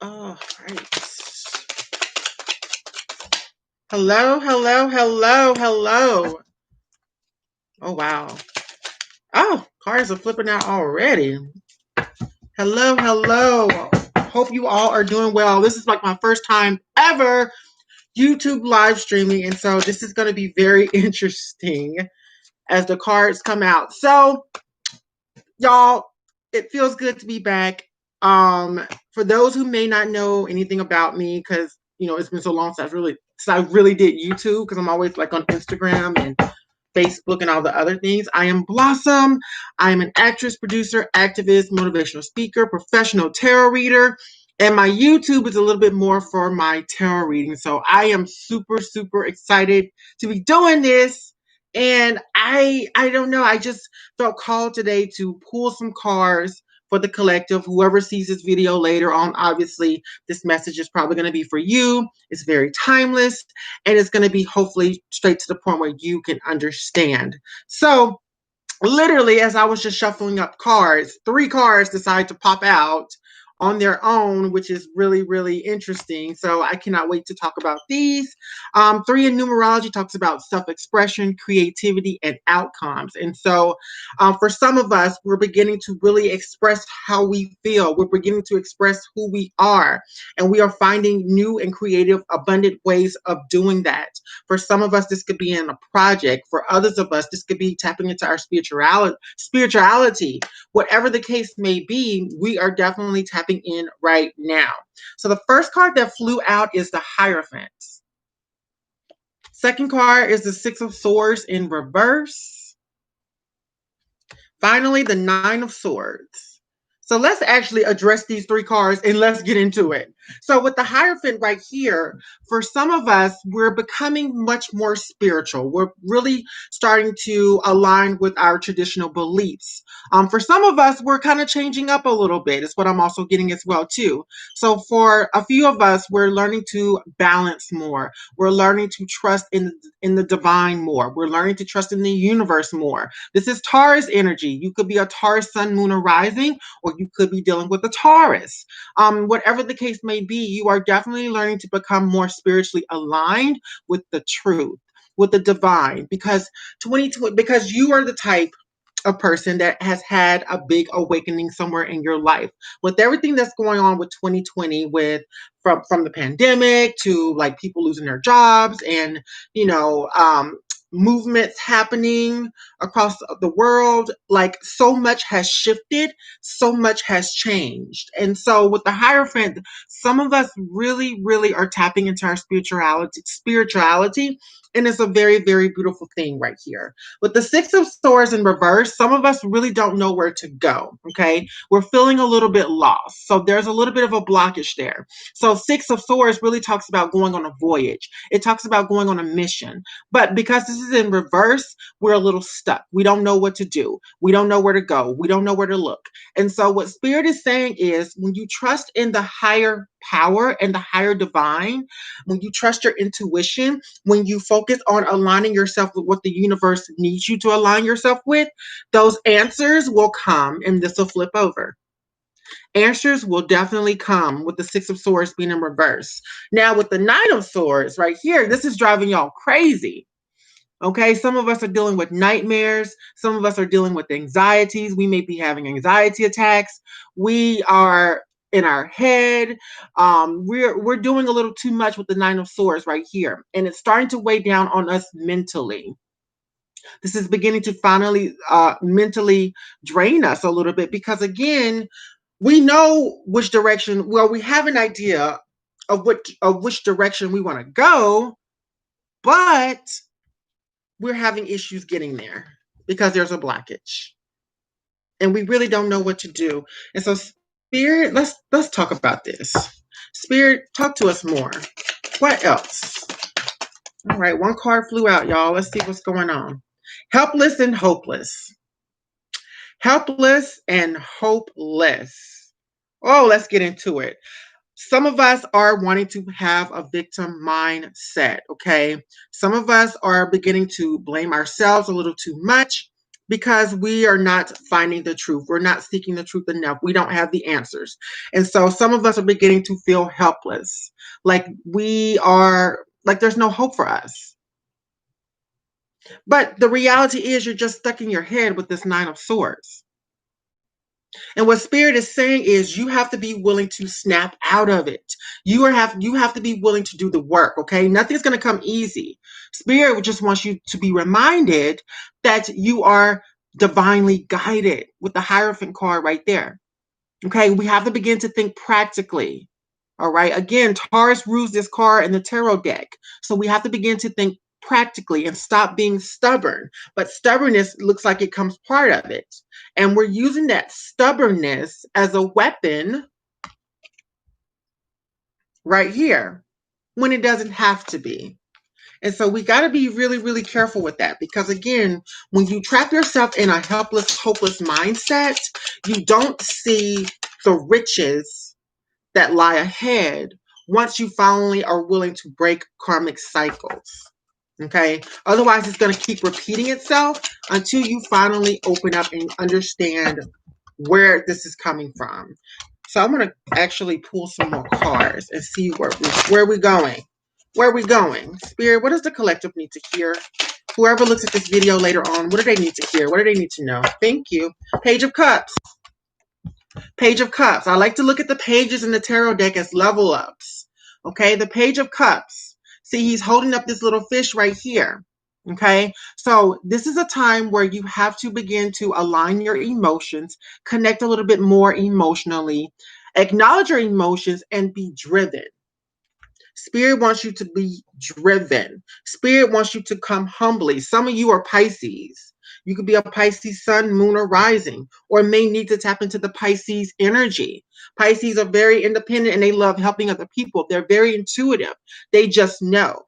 All right. Hello, hello, hello, hello. Oh, wow. Oh, cards are flipping out already. Hello, hello. Hope you all are doing well. This is like my first time ever YouTube live streaming, and so this is going to be very interesting as the cards come out. So, y'all, it feels good to be back. For those who may not know anything about me, because it's been so long since I really did YouTube, because I'm always like on Instagram and Facebook and all the other things. I am Blossom. I am an actress, producer, activist, motivational speaker, professional tarot reader. And my YouTube is a little bit more for my tarot reading. So I am super, super excited to be doing this. And I don't know. I just felt called today to pull some cards for the collective. Whoever sees this video later on, obviously, this message is probably going to be for you. It's very timeless, and it's going to be hopefully straight to the point where you can understand. So, literally, as I was just shuffling up cards, 3 cards decided to pop out on their own, which is really, really interesting. So I cannot wait to talk about these. 3 in numerology talks about self-expression, creativity, and outcomes. And so for some of us, we're beginning to really express how we feel. We're beginning to express who we are. And we are finding new and creative, abundant ways of doing that. For some of us, this could be in a project. For others of us, this could be tapping into our spirituality. Whatever the case may be, we are definitely tapping in right now. So the first card that flew out is the Hierophant. Second card is the Six of Swords in reverse. Finally, the Nine of Swords. So let's actually address these 3 cards and let's get into it. So with the Hierophant right here, for some of us, we're becoming much more spiritual. We're really starting to align with our traditional beliefs. For some of us, we're kind of changing up a little bit. It's what I'm also getting as well too. So for a few of us, we're learning to balance more. We're learning to trust in the divine more. We're learning to trust in the universe more. This is Taurus energy. You could be a Taurus sun, moon, or rising, or you could be dealing with a Taurus. Whatever the case may be, you are definitely learning to become more spiritually aligned with the truth, with the divine, because you are the type of person that has had a big awakening somewhere in your life. With everything that's going on with 2020, with from the pandemic to like people losing their jobs, and movements happening across the world, like so much has shifted, so much has changed. And so with the Hierophant, some of us really, really are tapping into our spirituality, and it's a very, very beautiful thing right here. With the Six of Swords in reverse, some of us really don't know where to go. Okay. We're feeling a little bit lost. So there's a little bit of a blockage there. So Six of Swords really talks about going on a voyage. It talks about going on a mission. But because this is in reverse, we're a little stuck. We don't know what to do. We don't know where to go. We don't know where to look. And so what Spirit is saying is, when you trust in the higher power and the higher divine, when you trust your intuition, when you focus on aligning yourself with what the universe needs you to align yourself with, those answers will come, and this will flip over. Answers will definitely come with the Six of Swords being in reverse. Now, with the Nine of Swords right here, this is driving y'all crazy. Okay, some of us are dealing with nightmares. Some of us are dealing with anxieties. We may be having anxiety attacks. We are in our head. We're doing a little too much with the Nine of Swords right here, and it's starting to weigh down on us mentally. This is beginning to finally mentally drain us a little bit, because again, we know which direction. Well, we have an idea of which direction we want to go, but we're having issues getting there because there's a blockage, and we really don't know what to do. And so Spirit, let's talk about this. Spirit, talk to us more. What else? All right, one card flew out, y'all. Let's see what's going on. Helpless and hopeless. Helpless and hopeless. Oh, let's get into it. Some of us are wanting to have a victim mindset, okay? Some of us are beginning to blame ourselves a little too much because we are not finding the truth. We're not seeking the truth enough. We don't have the answers. And so some of us are beginning to feel helpless, like there's no hope for us. But the reality is you're just stuck in your head with this Nine of Swords. And what Spirit is saying is you have to be willing to snap out of it. You have to be willing to do the work, okay? Nothing's going to come easy. Spirit just wants you to be reminded that you are divinely guided with the Hierophant card right there. Okay, we have to begin to think practically. All right. Again, Taurus rules this card in the tarot deck. So we have to begin to think practically and stop being stubborn. But stubbornness looks like it comes part of it. And we're using that stubbornness as a weapon right here when it doesn't have to be. And so we got to be really, really careful with that because, again, when you trap yourself in a helpless, hopeless mindset, you don't see the riches that lie ahead once you finally are willing to break karmic cycles. Okay? Otherwise, it's going to keep repeating itself until you finally open up and understand where this is coming from. So I'm going to actually pull some more cards and see where we're going. Where are we going? Spirit, what does the collective need to hear? Whoever looks at this video later on, what do they need to hear? What do they need to know? Thank you. Page of Cups. Page of Cups. I like to look at the pages in the tarot deck as level ups. Okay, the Page of Cups. See, he's holding up this little fish right here. Okay, so this is a time where you have to begin to align your emotions, connect a little bit more emotionally, acknowledge your emotions, and be driven. Spirit wants you to be driven. Spirit wants you to come humbly. Some of you are Pisces. You could be a Pisces sun, moon, or rising, or may need to tap into the Pisces energy. Pisces are very independent and they love helping other people. They're very intuitive. They just know.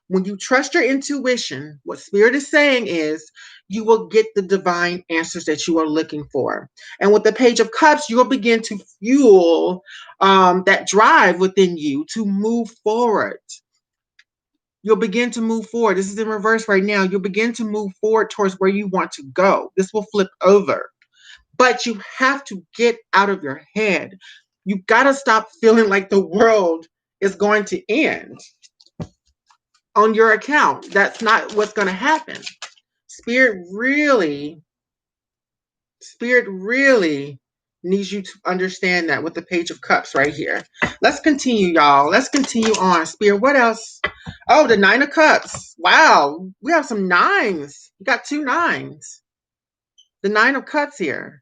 When you trust your intuition, what Spirit is saying is you will get the divine answers that you are looking for. And with the Page of Cups, you'll begin to fuel that drive within you to move forward. You'll begin to move forward. This is in reverse right now. You'll begin to move forward towards where you want to go. This will flip over. But you have to get out of your head. You've got to stop feeling like the world is going to end on your account. That's not what's going to happen. Spirit really needs you to understand that with the Page of Cups right here. Let's continue, y'all. Let's continue on. Spirit, what else? Oh, the Nine of Cups. Wow. We have some nines. We got 2 nines. The Nine of Cups here.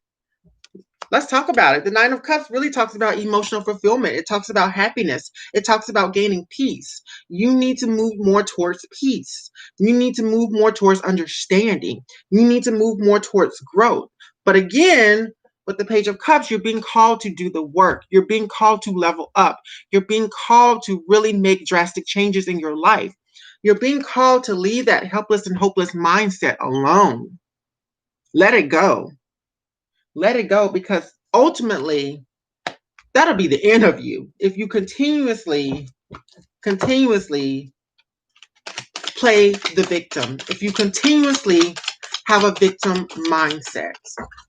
Let's talk about it. The Nine of Cups really talks about emotional fulfillment. It talks about happiness. It talks about gaining peace. You need to move more towards peace. You need to move more towards understanding. You need to move more towards growth. But again, with the Page of Cups, you're being called to do the work. You're being called to level up. You're being called to really make drastic changes in your life. You're being called to leave that helpless and hopeless mindset alone. Let it go. Let it go, because ultimately that'll be the end of you if you continuously play the victim, if you continuously have a victim mindset.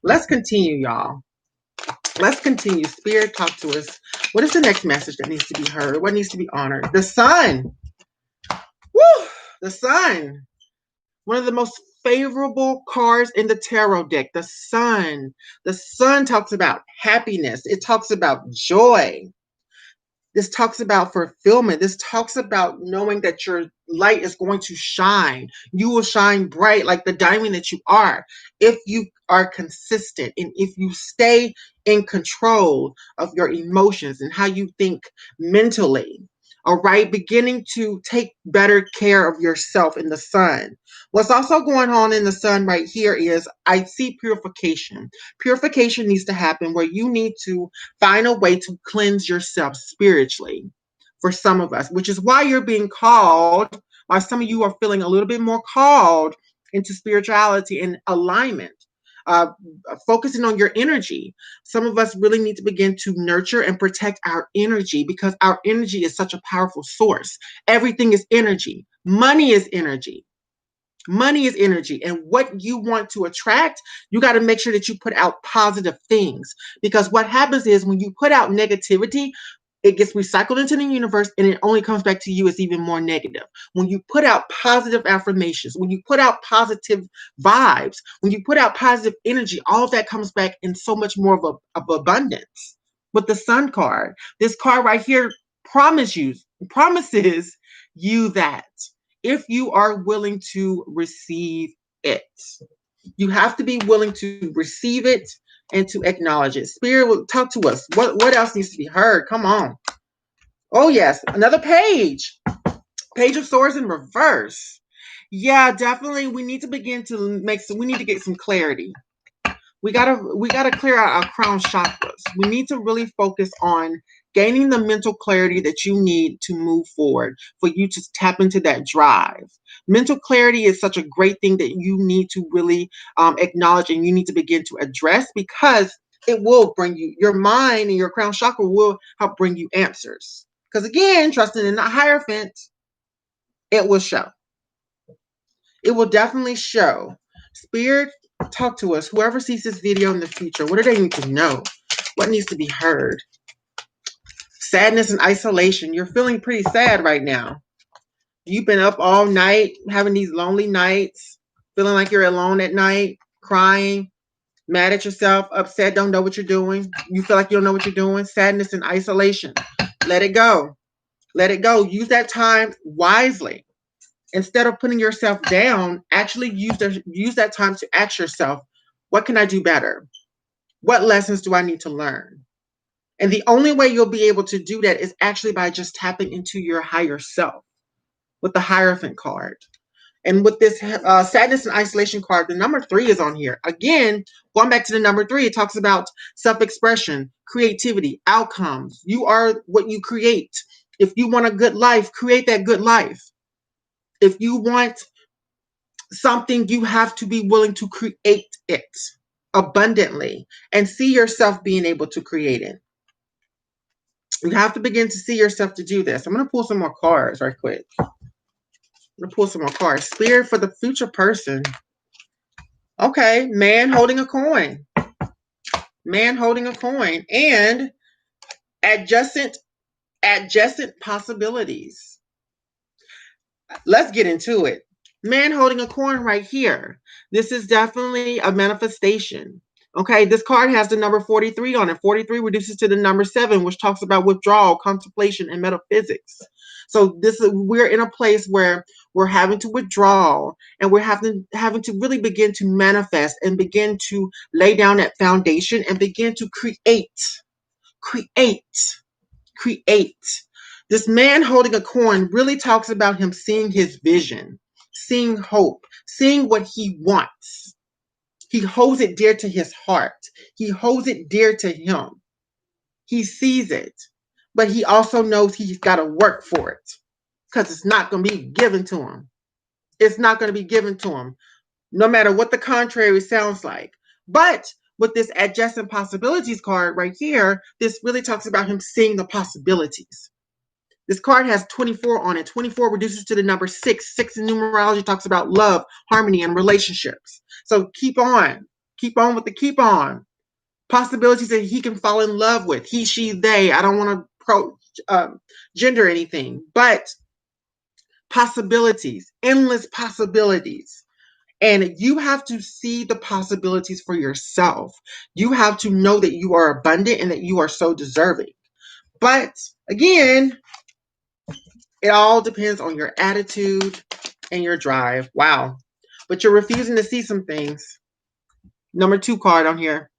Let's continue, y'all. Let's continue. Spirit, talk to us. What is the next message that needs to be heard? What needs to be honored? The Sun. Woo! The Sun. One of the most favorable cards in the tarot deck, the Sun. The Sun talks about happiness. It talks about joy. This talks about fulfillment. This talks about knowing that your light is going to shine. You will shine bright like the diamond that you are if you are consistent and if you stay in control of your emotions and how you think mentally. All right, beginning to take better care of yourself in the sun. What's also going on in the sun right here is I see purification. Purification needs to happen where you need to find a way to cleanse yourself spiritually for some of us, which is why you're being called, why some of you are feeling a little bit more called into spirituality and alignment. Uh, Focusing on your energy. Some of us really need to begin to nurture and protect our energy because our energy is such a powerful source. Everything is energy. Money is energy. Money is energy. And what you want to attract, you got to make sure that you put out positive things. Because what happens is when you put out negativity, it gets recycled into the universe and it only comes back to you as even more negative. When you put out positive affirmations, when you put out positive vibes, when you put out positive energy, all of that comes back in so much more of abundance. With the sun card, this card right here promises you that if you are willing to receive it. You have to be willing to receive it and to acknowledge it. Spirit will talk to us. What else needs to be heard? Come on. Oh yes, another page. Page of Swords in reverse. Yeah, definitely. We need to begin to we need to get some clarity. We gotta clear out our crown chakras. We need to really focus on gaining the mental clarity that you need to move forward for you to tap into that drive. Mental clarity is such a great thing that you need to really acknowledge and you need to begin to address because it will bring you your mind and your crown chakra will help bring you answers. Because again, trusting in the Hierophant, it will show. It will definitely show. Spirit, talk to us. Whoever sees this video in the future, what do they need to know? What needs to be heard? Sadness and isolation. You're feeling pretty sad right now. You've been up all night, having these lonely nights, feeling like you're alone at night, crying, mad at yourself, upset, don't know what you're doing. You feel like you don't know what you're doing. Sadness and isolation. Let it go. Let it go. Use that time wisely. Instead of putting yourself down, actually use that time to ask yourself, what can I do better? What lessons do I need to learn? And the only way you'll be able to do that is actually by just tapping into your higher self with the Hierophant card. And with this sadness and isolation card, the number 3 is on here. Again, going back to the number 3, it talks about self-expression, creativity, outcomes. You are what you create. If you want a good life, create that good life. If you want something, you have to be willing to create it abundantly and see yourself being able to create it. You have to begin to see yourself to do this. I'm going to pull some more cards right quick. I'm going to pull some more cards. Spirit for the future person. Okay, man holding a coin. Man holding a coin and adjacent possibilities. Let's get into it. Man holding a coin right here. This is definitely a manifestation. Okay, this card has the number 43 on it. 43 reduces to the number 7, which talks about withdrawal, contemplation, and metaphysics. So we're in a place where we're having to withdraw and we're having to really begin to manifest and begin to lay down that foundation and begin to create create. This man holding a coin really talks about him seeing his vision, seeing hope, seeing what he wants. He holds it dear to his heart. He holds it dear to him. He sees it, but he also knows he's got to work for it because it's not going to be given to him. It's not going to be given to him, no matter what the contrary sounds like. But with this adjacent possibilities card right here, this really talks about him seeing the possibilities. This card has 24 on it. 24 reduces to the number 6. 6 in numerology talks about love, harmony, and relationships. So keep on. Keep on with the keep on. Possibilities that he can fall in love with. He, she, they. I don't want to gender anything. But possibilities. Endless possibilities. And you have to see the possibilities for yourself. You have to know that you are abundant and that you are so deserving. But again, it all depends on your attitude and your drive. Wow. But you're refusing to see some things. Number 2 card on here.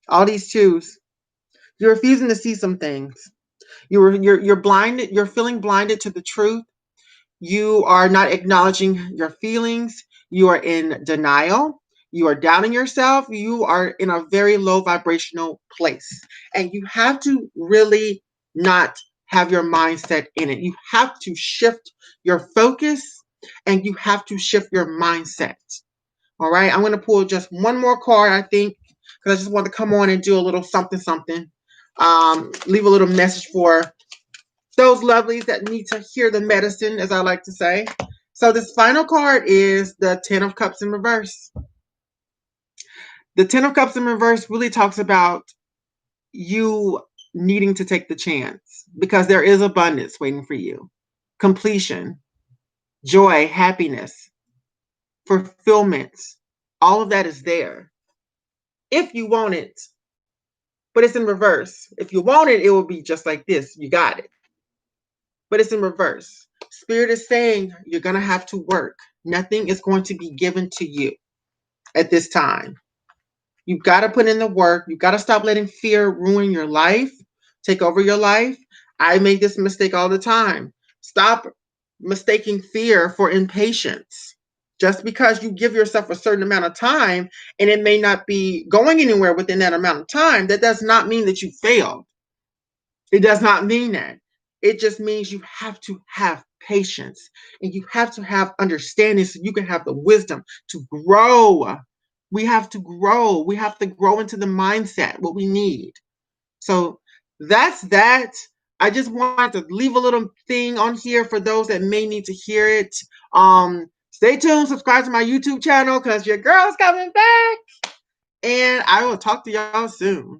All these 2s. You're refusing to see some things. You're blinded. You're feeling blinded to the truth. You are not acknowledging your feelings. You are in denial. You are doubting yourself. You are in a very low vibrational place. And you have to really not have your mindset in it. You have to shift your focus and you have to shift your mindset. All right. I'm going to pull just one more card, I think, because I just want to come on and do a little something, something. Leave a little message for those lovelies that need to hear the medicine, as I like to say. So this final card is the Ten of Cups in reverse. The Ten of Cups in reverse really talks about you needing to take the chance because there is abundance waiting for you. Completion, joy, happiness, fulfillment. All of that is there. If you want it, but it's in reverse. If you want it, it will be just like this. You got it. But it's in reverse. Spirit is saying you're going to have to work. Nothing is going to be given to you at this time. You've got to put in the work. You've got to stop letting fear ruin your life, take over your life. I make this mistake all the time. Stop mistaking fear for impatience. Just because you give yourself a certain amount of time and it may not be going anywhere within that amount of time, that does not mean that you failed. It does not mean that. It just means you have to have patience and you have to have understanding so you can have the wisdom to grow. We have to grow. We have to grow into the mindset, what we need. So that's that. I just wanted to leave a little thing on here for those that may need to hear it. Stay tuned, subscribe to my YouTube channel because your girl's coming back. And I will talk to y'all soon.